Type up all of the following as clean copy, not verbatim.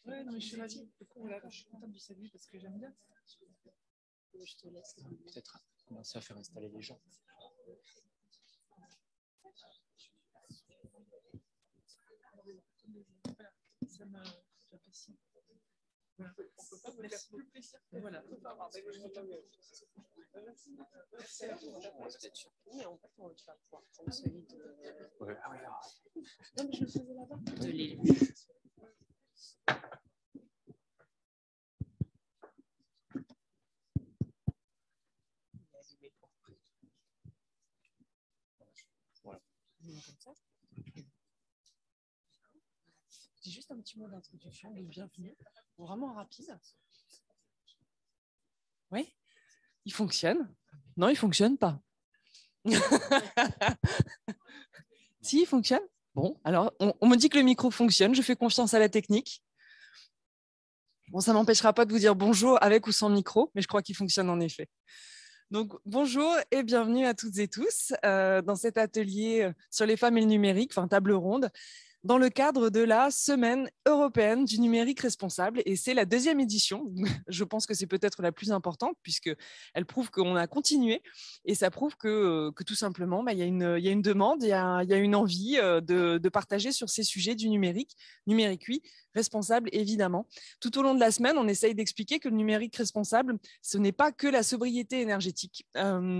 Ouais, non, mais je suis ravie. Du coup, voilà, je suis contente du salut parce que j'aime bien. Je te laisse. Peut-être commencer à faire installer les gens. Voilà, ça m'a j'apprécie. Voilà. On peut pas vous faire plus plaisir. Voilà. Merci. Mais en fait, tu vas pouvoir prendre celui de. Ouais. Ah oui, alors. Non, mais je le faisais là-bas. De l'élu. Voilà. Comme ça. J'ai juste un petit mot d'introduction, de bienvenue, vraiment rapide. Oui, il fonctionne. Non, il ne fonctionne pas. Si, il fonctionne. Bon, alors, on me dit que le micro fonctionne, je fais confiance à la technique. Bon, ça ne m'empêchera pas de vous dire bonjour avec ou sans micro, mais je crois qu'il fonctionne en effet. Donc, bonjour et bienvenue à toutes et tous dans cet atelier sur les femmes et le numérique, enfin table ronde, dans le cadre de la Semaine européenne du numérique responsable. Et c'est la 2e édition. Je pense que c'est peut-être la plus importante puisqu'elle prouve qu'on a continué et ça prouve que tout simplement, il y a une demande, il y a une envie de partager sur ces sujets du numérique. Numérique, oui, responsable, évidemment. Tout au long de la semaine, on essaye d'expliquer que le numérique responsable, ce n'est pas que la sobriété énergétique.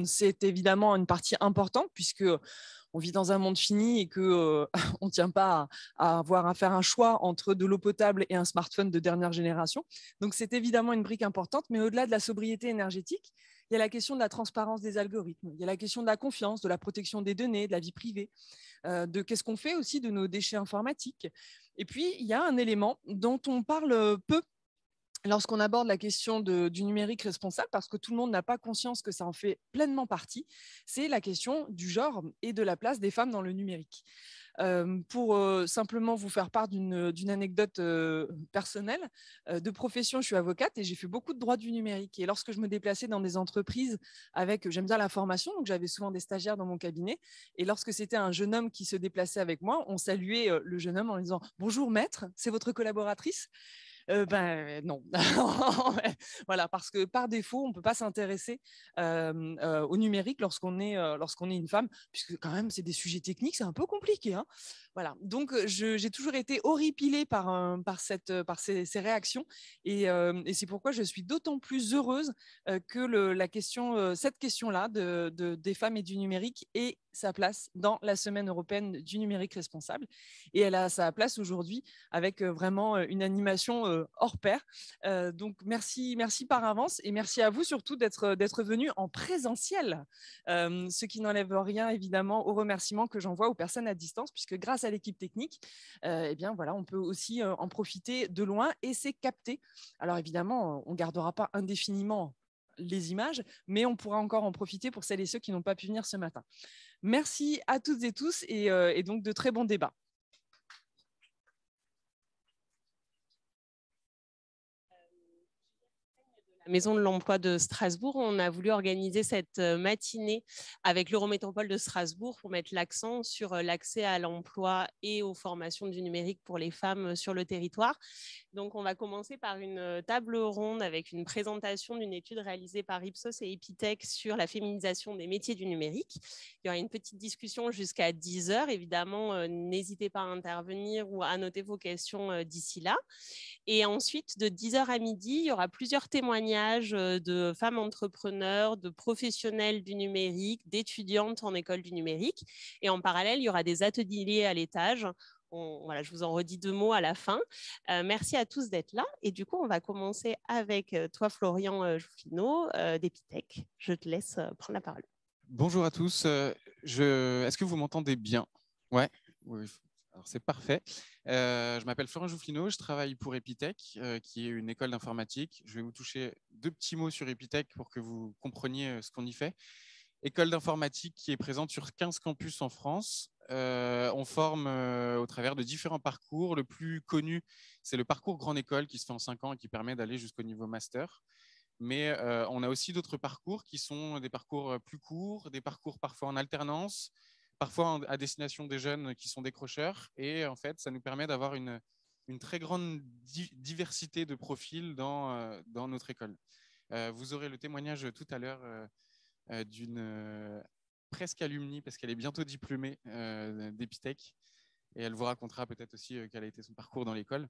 C'est évidemment une partie importante puisque on vit dans un monde fini et qu'on ne tient pas à avoir à faire un choix entre de l'eau potable et un smartphone de dernière génération. Donc, c'est évidemment une brique importante, mais au-delà de la sobriété énergétique, il y a la question de la transparence des algorithmes, il y a la question de la confiance, de la protection des données, de la vie privée, de qu'est-ce qu'on fait aussi de nos déchets informatiques. Et puis, il y a un élément dont on parle peu lorsqu'on aborde la question du numérique responsable, parce que tout le monde n'a pas conscience que ça en fait pleinement partie, c'est la question du genre et de la place des femmes dans le numérique. Pour simplement vous faire part d'une anecdote personnelle, de profession, je suis avocate et j'ai fait beaucoup de droit du numérique. Et lorsque je me déplaçais dans des entreprises j'aime bien la formation, donc j'avais souvent des stagiaires dans mon cabinet. Et lorsque c'était un jeune homme qui se déplaçait avec moi, on saluait le jeune homme en lui disant « Bonjour maître, c'est votre collaboratrice ?» Non. Voilà, parce que par défaut, on ne peut pas s'intéresser au numérique lorsqu'on est une femme, puisque quand même, c'est des sujets techniques, c'est un peu compliqué. Hein. Voilà. Donc, j'ai toujours été horripilée par ces réactions et c'est pourquoi je suis d'autant plus heureuse que cette question-là des femmes et du numérique ait sa place dans la Semaine européenne du numérique responsable. Et elle a sa place aujourd'hui avec vraiment une animation hors pair. Donc, merci par avance et merci à vous surtout d'être venus en présentiel, ce qui n'enlève rien évidemment aux remerciements que j'envoie aux personnes à distance, puisque grâce à l'équipe technique, eh bien, voilà, on peut aussi en profiter de loin et c'est capté. Alors évidemment, on ne gardera pas indéfiniment les images, mais on pourra encore en profiter pour celles et ceux qui n'ont pas pu venir ce matin. Merci à toutes et tous et donc de très bons débats. Maison de l'Emploi de Strasbourg, on a voulu organiser cette matinée avec l'Eurométropole de Strasbourg pour mettre l'accent sur l'accès à l'emploi et aux formations du numérique pour les femmes sur le territoire. Donc, on va commencer par une table ronde avec une présentation d'une étude réalisée par Ipsos et Epitech sur la féminisation des métiers du numérique. Il y aura une petite discussion jusqu'à 10h. Évidemment, n'hésitez pas à intervenir ou à noter vos questions d'ici là. Et ensuite, de 10h à midi, il y aura plusieurs témoignages de femmes entrepreneurs, de professionnels du numérique, d'étudiantes en école du numérique. Et en parallèle, il y aura des ateliers à l'étage. Voilà, je vous en redis 2 mots à la fin. Merci à tous d'être là. Et du coup, on va commencer avec toi, Florian Joufflino, d'Epitech. Je te laisse prendre la parole. Bonjour à tous. Est-ce que vous m'entendez bien? Ouais. Oui. Alors, c'est parfait. Je m'appelle Florent Joufflino, je travaille pour Epitech, qui est une école d'informatique. Je vais vous toucher 2 petits mots sur Epitech pour que vous compreniez ce qu'on y fait. École d'informatique qui est présente sur 15 campus en France. On forme au travers de différents parcours. Le plus connu, c'est le parcours Grande École qui se fait en 5 ans et qui permet d'aller jusqu'au niveau master. Mais on a aussi d'autres parcours qui sont des parcours plus courts, des parcours parfois en alternance, parfois à destination des jeunes qui sont décrocheurs. Et en fait, ça nous permet d'avoir une une très grande diversité de profils dans notre école. Vous aurez le témoignage tout à l'heure d'une presque alumni, parce qu'elle est bientôt diplômée d'Epitech, et elle vous racontera peut-être aussi quel a été son parcours dans l'école.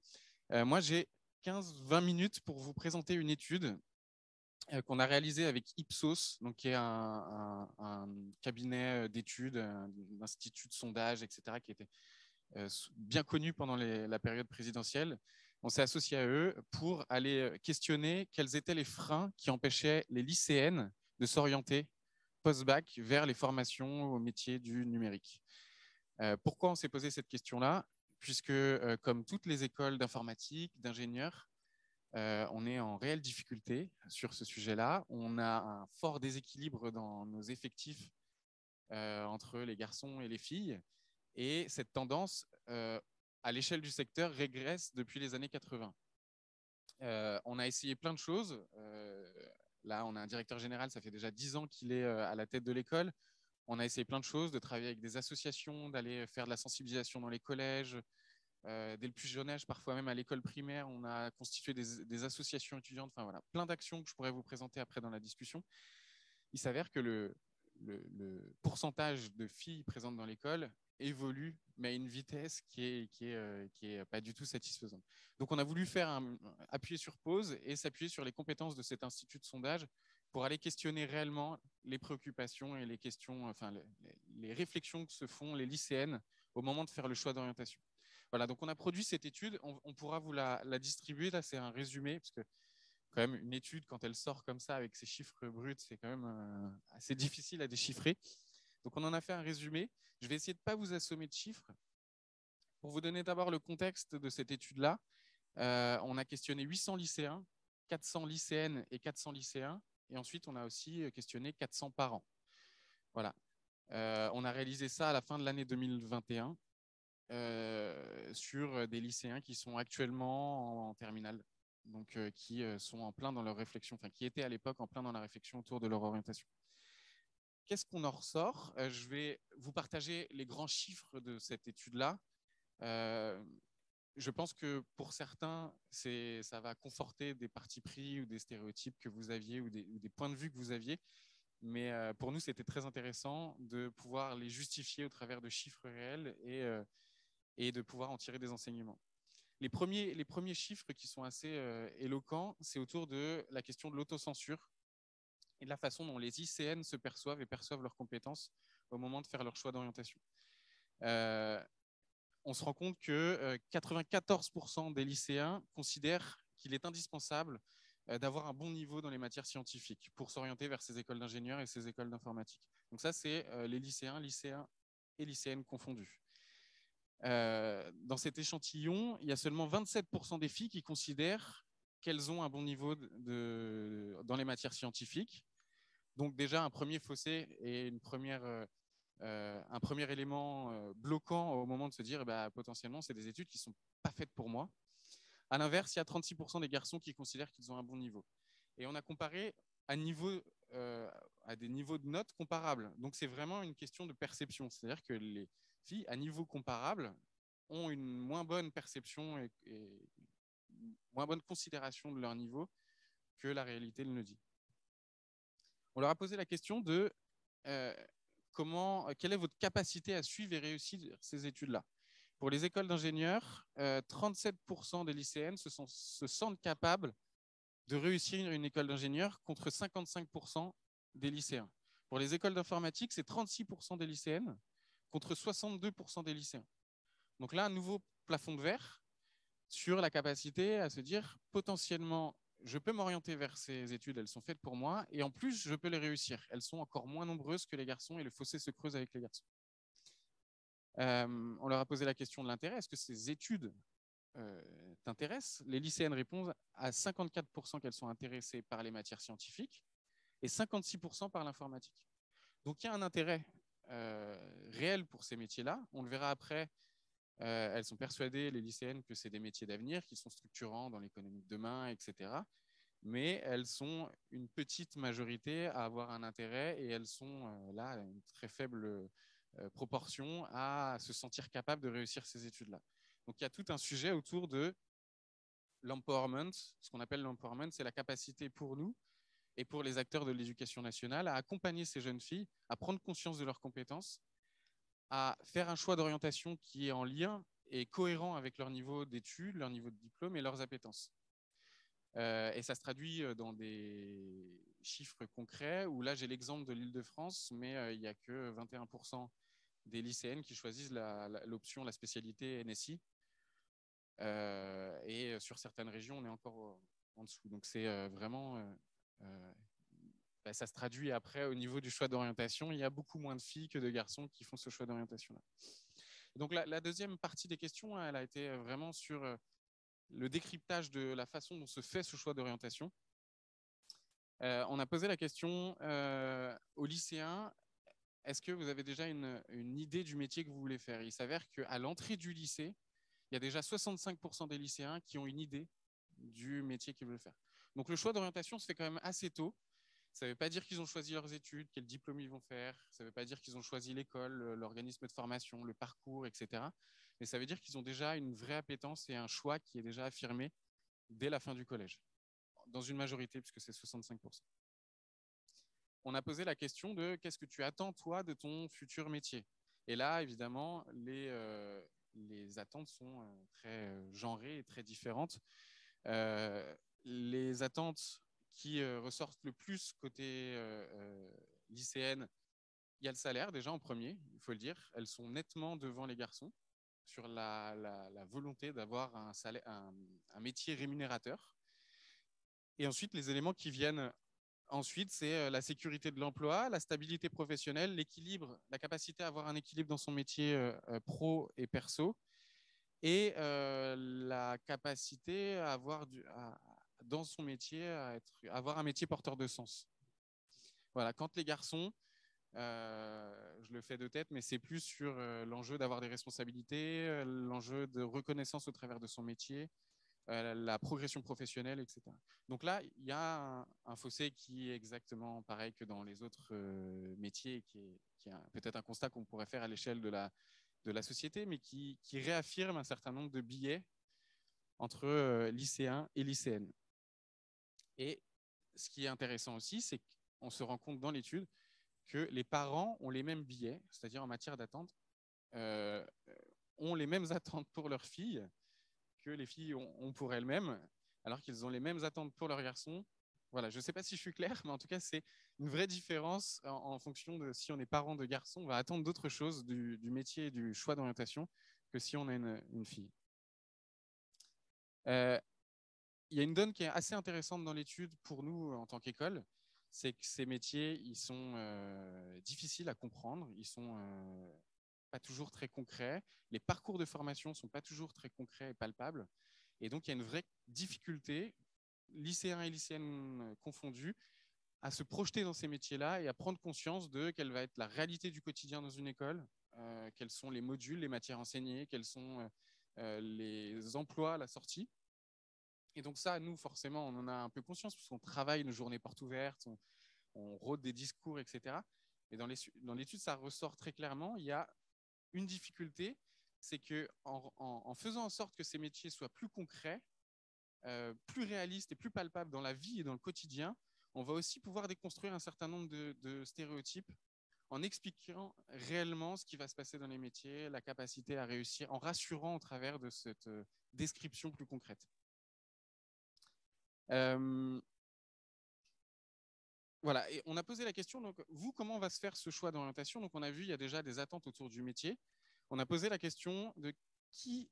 Moi, j'ai 15-20 minutes pour vous présenter une étude qu'on a réalisée avec Ipsos, donc qui est un cabinet d'études, un institut de sondage, etc., qui était bien connu pendant la période présidentielle. On s'est associé à eux pour aller questionner quels étaient les freins qui empêchaient les lycéennes de s'orienter post-bac vers les formations au métier du numérique. Pourquoi on s'est posé cette question-là? Puisque, comme toutes les écoles d'informatique, d'ingénieurs, on est en réelle difficulté sur ce sujet-là. On a un fort déséquilibre dans nos effectifs entre les garçons et les filles. Et cette tendance, à l'échelle du secteur, régresse depuis les années 80. On a essayé plein de choses. Là, on a un directeur général, ça fait déjà 10 ans qu'il est à la tête de l'école. On a essayé plein de choses, de travailler avec des associations, d'aller faire de la sensibilisation dans les collèges, dès le plus jeune âge, parfois même à l'école primaire. On a constitué des associations étudiantes, enfin voilà, plein d'actions que je pourrais vous présenter après dans la discussion. Il s'avère que le pourcentage de filles présentes dans l'école évolue, mais à une vitesse qui est pas du tout satisfaisante. Donc, on a voulu appuyer sur pause et s'appuyer sur les compétences de cet institut de sondage pour aller questionner réellement les préoccupations et les questions, enfin, les réflexions que se font les lycéennes au moment de faire le choix d'orientation. Voilà, donc on a produit cette étude, on pourra vous la distribuer. Là, c'est un résumé, parce que quand même, une étude, quand elle sort comme ça avec ses chiffres bruts, c'est quand même assez difficile à déchiffrer. Donc, on en a fait un résumé. Je vais essayer de ne pas vous assommer de chiffres. Pour vous donner d'abord le contexte de cette étude-là, on a questionné 800 lycéens, 400 lycéennes et 400 lycéens. Et ensuite, on a aussi questionné 400 parents. Voilà. On a réalisé ça à la fin de l'année 2021 sur des lycéens qui sont actuellement en terminale. Donc, qui sont en plein dans leur réflexion, enfin, qui étaient à l'époque en plein dans la réflexion autour de leur orientation. Qu'est-ce qu'on en ressort? Je vais vous partager les grands chiffres de cette étude-là. Je pense que pour certains, ça va conforter des partis pris ou des stéréotypes que vous aviez ou des points de vue que vous aviez. Mais pour nous, c'était très intéressant de pouvoir les justifier au travers de chiffres réels et de pouvoir en tirer des enseignements. Les premiers chiffres qui sont assez éloquents, c'est autour de la question de l'autocensure et de la façon dont les ICN se perçoivent et perçoivent leurs compétences au moment de faire leur choix d'orientation. On se rend compte que 94% des lycéens considèrent qu'il est indispensable d'avoir un bon niveau dans les matières scientifiques pour s'orienter vers ces écoles d'ingénieurs et ces écoles d'informatique. Donc ça, c'est les lycéens et lycéennes confondus. Dans cet échantillon, il y a seulement 27% des filles qui considèrent qu'elles ont un bon niveau dans les matières scientifiques. Donc déjà, un premier fossé et un premier élément bloquant au moment de se dire potentiellement, c'est des études qui ne sont pas faites pour moi. À l'inverse, il y a 36% des garçons qui considèrent qu'ils ont un bon niveau. Et on a comparé à des niveaux de notes comparables. Donc c'est vraiment une question de perception. C'est-à-dire que les filles à niveau comparable ont une moins bonne perception et une moins bonne considération de leur niveau que la réalité le dit. On leur a posé la question de quelle est votre capacité à suivre et réussir ces études-là. Pour les écoles d'ingénieurs, 37% des lycéennes se sentent capables de réussir une école d'ingénieur contre 55% des lycéens. Pour les écoles d'informatique, c'est 36% des lycéennes contre 62% des lycéens. Donc là, un nouveau plafond de verre sur la capacité à se dire potentiellement, je peux m'orienter vers ces études, elles sont faites pour moi, et en plus, je peux les réussir. Elles sont encore moins nombreuses que les garçons et le fossé se creuse avec les garçons. On leur a posé la question de l'intérêt. Est-ce que ces études t'intéressent? Les lycéennes répondent à 54% qu'elles sont intéressées par les matières scientifiques et 56% par l'informatique. Donc, il y a un intérêt réel pour ces métiers-là. On le verra après. Elles sont persuadées, les lycéennes, que c'est des métiers d'avenir qui sont structurants dans l'économie de demain, etc. Mais elles sont une petite majorité à avoir un intérêt et elles sont là une très faible proportion à se sentir capables de réussir ces études-là. Donc, il y a tout un sujet autour de l'empowerment. Ce qu'on appelle l'empowerment, c'est la capacité pour nous et pour les acteurs de l'éducation nationale à accompagner ces jeunes filles, à prendre conscience de leurs compétences, à faire un choix d'orientation qui est en lien et cohérent avec leur niveau d'études, leur niveau de diplôme et leurs appétences. Et ça se traduit dans des chiffres concrets, où là j'ai l'exemple de l'Île-de-France, mais il n'y a que 21% des lycéennes qui choisissent l'option, la spécialité NSI. Et sur certaines régions, on est encore en dessous. Donc c'est vraiment... ça se traduit après au niveau du choix d'orientation. Il y a beaucoup moins de filles que de garçons qui font ce choix d'orientation-là. Donc la deuxième partie des questions, elle a été vraiment sur le décryptage de la façon dont se fait ce choix d'orientation. On a posé la question aux lycéens, est-ce que vous avez déjà une idée du métier que vous voulez faire? Il s'avère qu'à l'entrée du lycée, il y a déjà 65% des lycéens qui ont une idée du métier qu'ils veulent faire. Donc le choix d'orientation se fait quand même assez tôt. Ça ne veut pas dire qu'ils ont choisi leurs études, quel diplôme ils vont faire. Ça ne veut pas dire qu'ils ont choisi l'école, l'organisme de formation, le parcours, etc. Mais ça veut dire qu'ils ont déjà une vraie appétence et un choix qui est déjà affirmé dès la fin du collège, dans une majorité, puisque c'est 65%. On a posé la question de qu'est-ce que tu attends, toi, de ton futur métier? Et là, évidemment, les attentes sont très genrées et très différentes. Les attentes qui ressortent le plus côté lycéenne, il y a le salaire déjà en premier, il faut le dire. Elles sont nettement devant les garçons sur la volonté d'avoir un métier rémunérateur. Et ensuite, les éléments qui viennent ensuite, c'est la sécurité de l'emploi, la stabilité professionnelle, l'équilibre, la capacité à avoir un équilibre dans son métier pro et perso, et la capacité à avoir dans son métier à avoir un métier porteur de sens. Voilà, quand les garçons, je le fais de tête, mais c'est plus sur l'enjeu d'avoir des responsabilités, l'enjeu de reconnaissance au travers de son métier, la progression professionnelle, etc. Donc là, il y a un fossé qui est exactement pareil que dans les autres métiers, qui est peut-être un constat qu'on pourrait faire à l'échelle de la société, mais qui réaffirme un certain nombre de biais entre lycéens et lycéennes. Et ce qui est intéressant aussi, c'est qu'on se rend compte dans l'étude que les parents ont les mêmes biais, c'est-à-dire en matière d'attente, ont les mêmes attentes pour leurs filles que les filles ont pour elles-mêmes, alors qu'ils ont les mêmes attentes pour leurs garçons. Voilà, je ne sais pas si je suis clair, mais en tout cas, c'est une vraie différence en fonction de si on est parent de garçon, on va attendre d'autres choses du métier et du choix d'orientation que si on a une fille. Il y a une donne qui est assez intéressante dans l'étude pour nous en tant qu'école, c'est que ces métiers, ils sont difficiles à comprendre, ils sont pas toujours très concrets, les parcours de formation ne sont pas toujours très concrets et palpables, et donc il y a une vraie difficulté, lycéens et lycéennes confondus, à se projeter dans ces métiers-là et à prendre conscience de quelle va être la réalité du quotidien dans une école, quels sont les modules, les matières enseignées, quels sont les emplois à la sortie. Et donc ça, nous, forcément, on en a un peu conscience, puisqu'on travaille nos journées portes ouvertes, on rôde des discours, etc. Et dans l'étude, ça ressort très clairement. Il y a une difficulté, c'est qu'en faisant en sorte que ces métiers soient plus concrets, plus réalistes et plus palpables dans la vie et dans le quotidien, on va aussi pouvoir déconstruire un certain nombre de stéréotypes en expliquant réellement ce qui va se passer dans les métiers, la capacité à réussir, en rassurant au travers de cette description plus concrète. Voilà, et on a posé la question, donc vous, comment va se faire ce choix d'orientation? Donc on a vu, il y a déjà des attentes autour du métier. On a posé la question de qui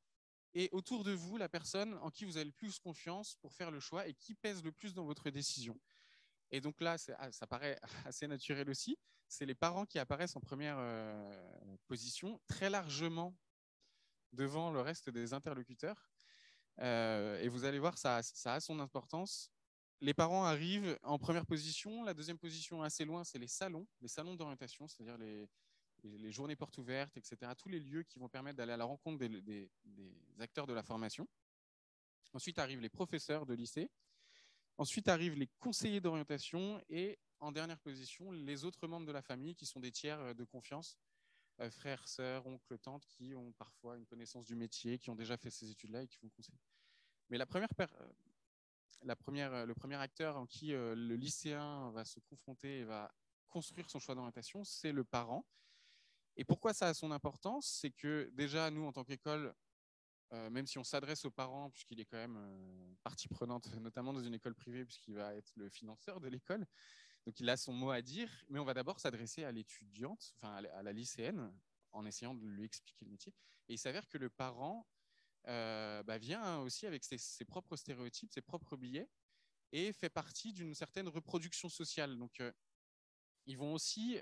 est autour de vous la personne en qui vous avez le plus confiance pour faire le choix et qui pèse le plus dans votre décision. Et donc là, ça paraît assez naturel aussi, c'est les parents qui apparaissent en première position, très largement devant le reste des interlocuteurs. Et vous allez voir, ça a son importance. Les parents arrivent en première position. La deuxième position, assez loin, c'est les salons d'orientation, c'est-à-dire les journées portes ouvertes, etc. Tous les lieux qui vont permettre d'aller à la rencontre des acteurs de la formation. Ensuite arrivent les professeurs de lycée. Ensuite arrivent les conseillers d'orientation. Et en dernière position, les autres membres de la famille qui sont des tiers de confiance frères, sœurs, oncles, tantes qui ont parfois une connaissance du métier, qui ont déjà fait ces études-là et qui vont conseiller. Mais le premier acteur en qui le lycéen va se confronter et va construire son choix d'orientation, c'est le parent. Et pourquoi ça a son importance? C'est que déjà, nous, en tant qu'école, même si on s'adresse aux parents, puisqu'il est quand même partie prenante, notamment dans une école privée, puisqu'il va être le financeur de l'école, donc il a son mot à dire, mais on va d'abord s'adresser à l'étudiante, enfin à la lycéenne, en essayant de lui expliquer le métier. Et il s'avère que le parent vient aussi avec ses propres stéréotypes, ses propres billets, et fait partie d'une certaine reproduction sociale. Donc ils vont aussi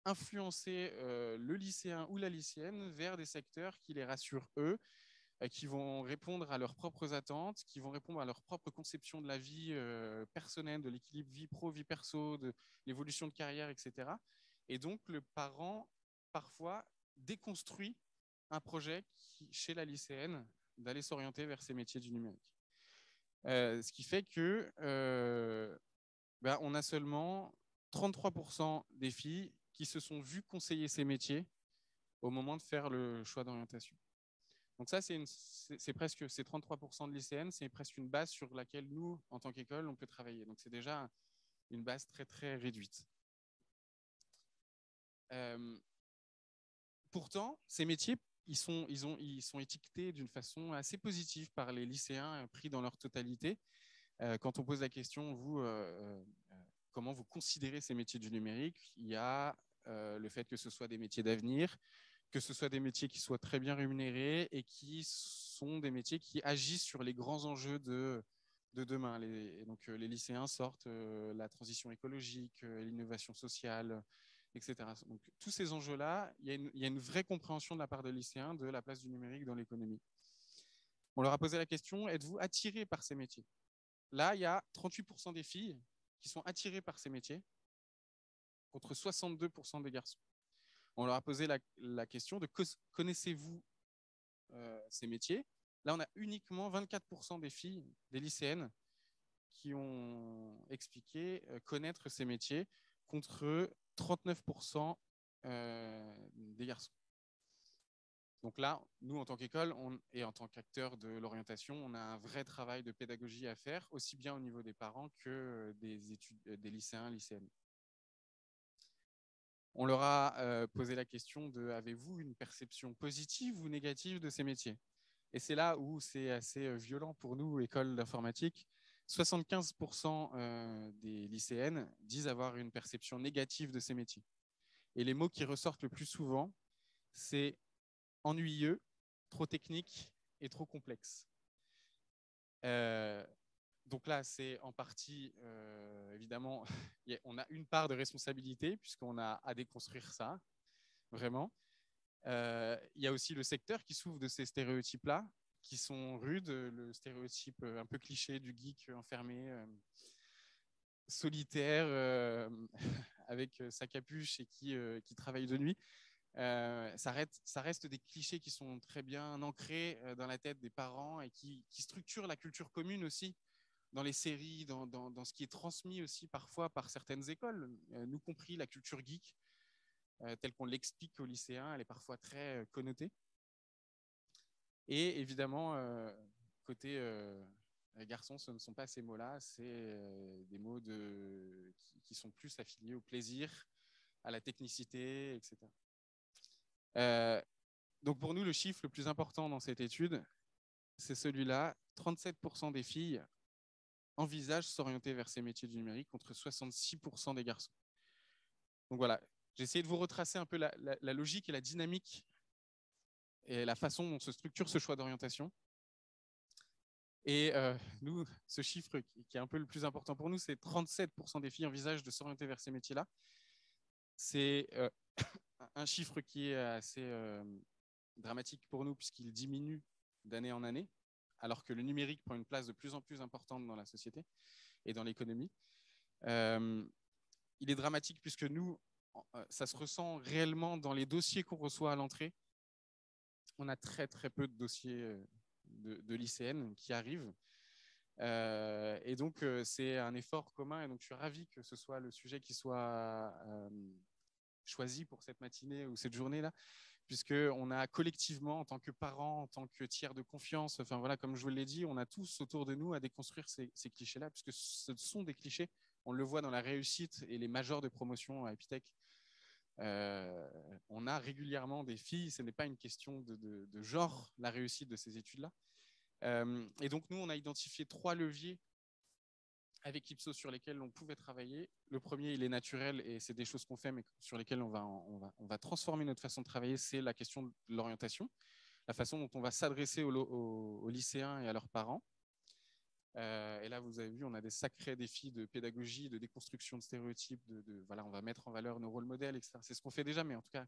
influencer le lycéen ou la lycéenne vers des secteurs qui les rassurent eux, qui vont répondre à leurs propres attentes, qui vont répondre à leur propre conception de la vie personnelle, de l'équilibre vie pro, vie perso, de l'évolution de carrière, etc. Et donc, le parent, parfois, déconstruit un projet chez la lycéenne d'aller s'orienter vers ces métiers du numérique. Ce qui fait que on a seulement 33% des filles qui se sont vues conseiller ces métiers au moment de faire le choix d'orientation. Donc ça, c'est presque ces 33% de lycéennes, c'est presque une base sur laquelle nous, en tant qu'école, on peut travailler. Donc c'est déjà une base très très réduite. Pourtant, ces métiers, ils sont étiquetés d'une façon assez positive par les lycéens pris dans leur totalité. Quand on pose la question, vous, comment vous considérez ces métiers du numérique, il y a le fait que ce soit des métiers d'avenir, que ce soit des métiers qui soient très bien rémunérés et qui sont des métiers qui agissent sur les grands enjeux de demain. Donc, les lycéens sortent la transition écologique, l'innovation sociale, etc. Donc, tous ces enjeux-là, il y a une vraie compréhension de la part des lycéens de la place du numérique dans l'économie. On leur a posé la question, êtes-vous attirés par ces métiers? Là, il y a 38% des filles qui sont attirées par ces métiers, contre 62% des garçons. On leur a posé la question de connaissez-vous ces métiers? Là, on a uniquement 24% des filles, des lycéennes, qui ont expliqué connaître ces métiers, contre 39% des garçons. Donc là, nous, en tant qu'école et en tant qu'acteurs de l'orientation, on a un vrai travail de pédagogie à faire, aussi bien au niveau des parents que des lycéens, lycéennes. On leur a posé la question de avez-vous une perception positive ou négative de ces métiers? Et c'est là où c'est assez violent pour nous, école d'informatique. 75% des lycéennes disent avoir une perception négative de ces métiers. Et les mots qui ressortent le plus souvent, c'est ennuyeux, trop technique et trop complexe. Donc là, c'est en partie, évidemment, on a une part de responsabilité puisqu'on a à déconstruire ça, vraiment. Il y a aussi le secteur qui souffre de ces stéréotypes-là, qui sont rudes, le stéréotype un peu cliché du geek enfermé, solitaire, avec sa capuche et qui travaille de nuit. Ça reste des clichés qui sont très bien ancrés dans la tête des parents et qui structurent la culture commune aussi dans les séries, dans ce qui est transmis aussi parfois par certaines écoles, nous compris la culture geek, telle qu'on l'explique aux lycéens, elle est parfois très connotée. Et évidemment, côté garçons, ce ne sont pas ces mots-là, c'est des mots qui sont plus affiliés au plaisir, à la technicité, etc. Donc pour nous, le chiffre le plus important dans cette étude, c'est celui-là. 37% des filles envisagent s'orienter vers ces métiers du numérique contre 66% des garçons. Donc voilà, j'ai essayé de vous retracer un peu la logique et la dynamique et la façon dont se structure ce choix d'orientation. Et nous, ce chiffre qui est un peu le plus important pour nous, c'est 37% des filles envisagent de s'orienter vers ces métiers-là. C'est un chiffre qui est assez dramatique pour nous puisqu'il diminue d'année en année, alors que le numérique prend une place de plus en plus importante dans la société et dans l'économie. Il est dramatique puisque nous, ça se ressent réellement dans les dossiers qu'on reçoit à l'entrée. On a très très peu de dossiers de lycéennes qui arrivent. Et donc, c'est un effort commun. Et donc, je suis ravi que ce soit le sujet qui soit choisi pour cette matinée ou cette journée-là, puisqu'on a collectivement, en tant que parents, en tant que tiers de confiance, enfin voilà, comme je vous l'ai dit, on a tous autour de nous à déconstruire ces clichés-là, puisque ce sont des clichés. On le voit dans la réussite et les majors de promotion à Epitech. On a régulièrement des filles, ce n'est pas une question de genre, la réussite de ces études-là. Et donc, nous, on a identifié 3 leviers avec Ipsos sur lesquels on pouvait travailler. Le premier, il est naturel et c'est des choses qu'on fait, mais sur lesquelles on va transformer notre façon de travailler, c'est la question de l'orientation, la façon dont on va s'adresser aux lycéens et à leurs parents. Et là, vous avez vu, on a des sacrés défis de pédagogie, de déconstruction de stéréotypes, voilà, on va mettre en valeur nos rôles modèles, etc. C'est ce qu'on fait déjà, mais en tout cas,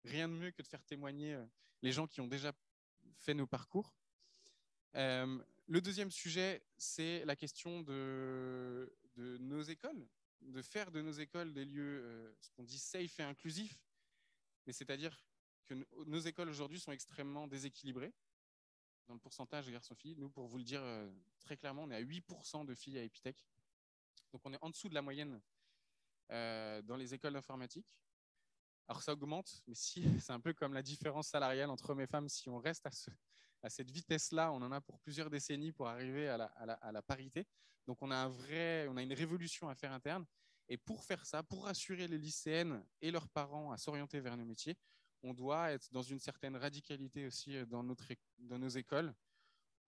rien de mieux que de faire témoigner les gens qui ont déjà fait nos parcours. Le deuxième sujet, c'est la question de nos écoles, de faire de nos écoles des lieux, ce qu'on dit safe et inclusifs, mais c'est-à-dire que nos écoles aujourd'hui sont extrêmement déséquilibrées dans le pourcentage de garçons-filles. Nous, pour vous le dire très clairement, on est à 8% de filles à Epitech. Donc, on est en dessous de la moyenne dans les écoles d'informatique. Alors, ça augmente, mais si, c'est un peu comme la différence salariale entre hommes et femmes. Si on reste à cette vitesse-là, on en a pour plusieurs décennies pour arriver à la parité. Donc, on a une révolution à faire interne. Et pour faire ça, pour rassurer les lycéennes et leurs parents à s'orienter vers nos métiers, on doit être dans une certaine radicalité aussi dans nos écoles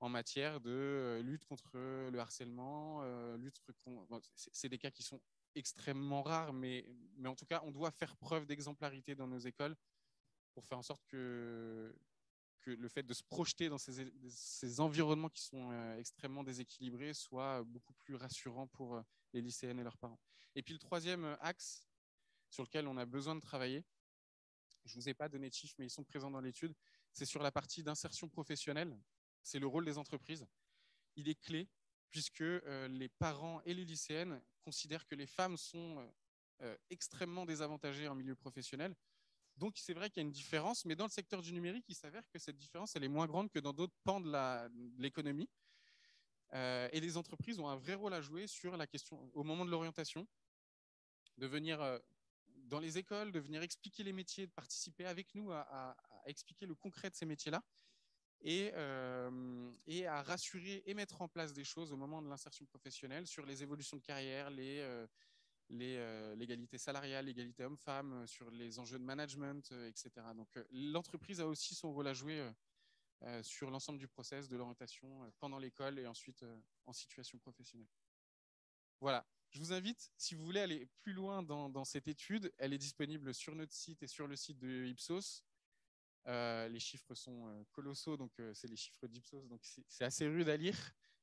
en matière de lutte contre le harcèlement, c'est des cas qui sont extrêmement rares, mais en tout cas, on doit faire preuve d'exemplarité dans nos écoles pour faire en sorte que le fait de se projeter dans ces environnements qui sont extrêmement déséquilibrés soit beaucoup plus rassurant pour les lycéennes et leurs parents. Et puis le troisième axe sur lequel on a besoin de travailler, je ne vous ai pas donné de chiffres, mais ils sont présents dans l'étude, c'est sur la partie d'insertion professionnelle. C'est le rôle des entreprises. Il est clé puisque les parents et les lycéennes considèrent que les femmes sont extrêmement désavantagées en milieu professionnel. Donc, c'est vrai qu'il y a une différence, mais dans le secteur du numérique, il s'avère que cette différence, elle est moins grande que dans d'autres pans de l'économie. Et les entreprises ont un vrai rôle à jouer sur la question, au moment de l'orientation, de venir dans les écoles, de venir expliquer les métiers, de participer avec nous à expliquer le concret de ces métiers-là et à rassurer et mettre en place des choses au moment de l'insertion professionnelle sur les évolutions de carrière, l'égalité salariale, l'égalité homme-femme, sur les enjeux de management, etc. Donc, l'entreprise a aussi son rôle à jouer sur l'ensemble du process de l'orientation pendant l'école et ensuite en situation professionnelle. Voilà. Je vous invite, si vous voulez aller plus loin dans cette étude, elle est disponible sur notre site et sur le site de Ipsos. Les chiffres sont colossaux, donc c'est les chiffres d'Ipsos, donc c'est assez rude à lire.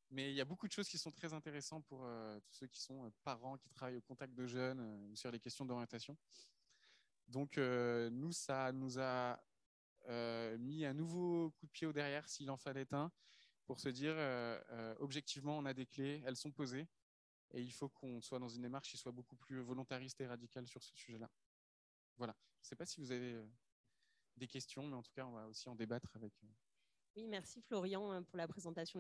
Mais il y a beaucoup de choses qui sont très intéressantes pour tous ceux qui sont parents, qui travaillent au contact de jeunes ou sur les questions d'orientation. Donc, nous, ça nous a mis un nouveau coup de pied au derrière, s'il en fallait un, pour se dire, objectivement, on a des clés, elles sont posées, et il faut qu'on soit dans une démarche qui soit beaucoup plus volontariste et radicale sur ce sujet-là. Voilà. Je ne sais pas si vous avez des questions, mais en tout cas, on va aussi en débattre avec... Oui, merci Florian pour la présentation.